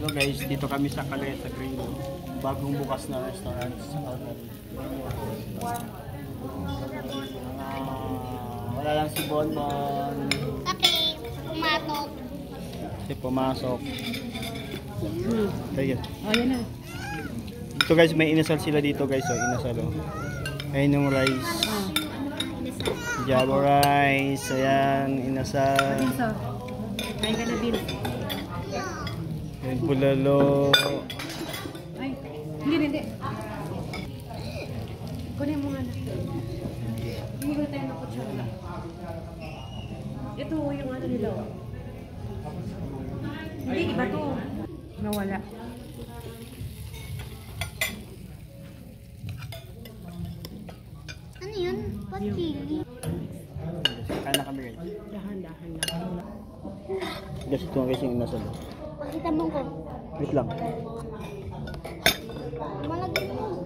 Hello guys, dito kami sa Caleta Grillo. Bagong bukas na restaurant sa Calgary. Wala lang si Bonbon. Okay, pumatok. Kasi pumasok. Ayan. Oh, yan na. Dito guys, may inasal sila dito guys. Oh, inasal oh. Ayan yung rice. Jabo rice. Ayan, inasal. Dito. Kain ka na, Bill. Ayan, bulalo. Ay, hindi. Kunin mo nga na. Hindi ko tayo ng kutsara. Ito yung ano nila. Hindi, iba to. Nawala. Ano yun? Pati. Kain na kami guys. Dahan-dahan na. Guys, ito nga guys yung inasal. Pakita mo ko. Wait lang. Malagyan mo.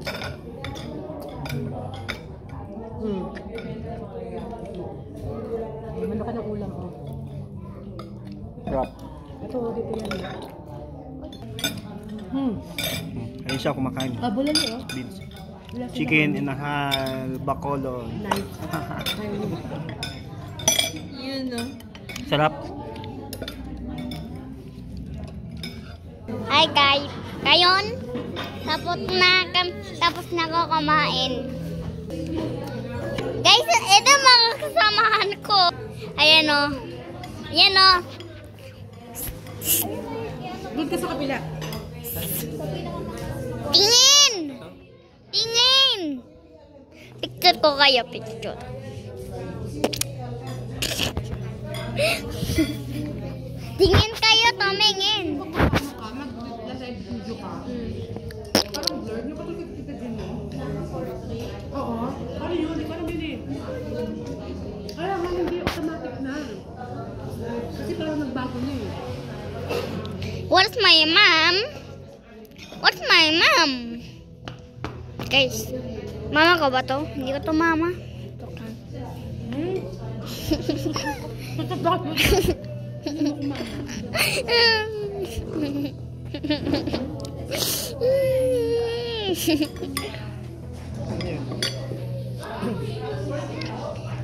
Ano ka ng ulam ko? Wrap. Ito, dito yan. Ayun siya kumakain. Bulalo, oh. Beans. Wala sila. Chicken, inahal, bacolod. Nice. Yun, no? Sarap. Hi guys. Ngayon, tapos na ako kumain. Guys, ito mga kasamahan ko. Ayan o. Ayan o. Doon ka sa kapila. Tingin! Tingin! Picture ko kayo, picture. Tingin kayo, tumingin. Parang blurred. Napatulog kita din, no? Oo. Ano yun? Di ko alam yun, eh. Kaya nga hindi automatic na. Kasi parang nagbago na, eh. What's my mom? What's my mom? Guys, mama ko ba to? Hindi ko to mama.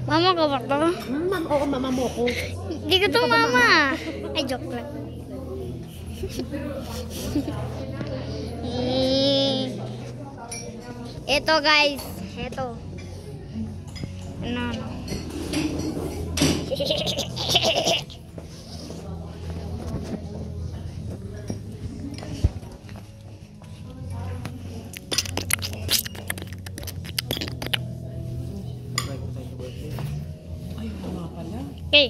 Mama ko ba to? Oo, mama mo ko. Hindi ko to mama. Ay, joke lang. Ito guys, ito. Ano. Ay, mama pala. Okay.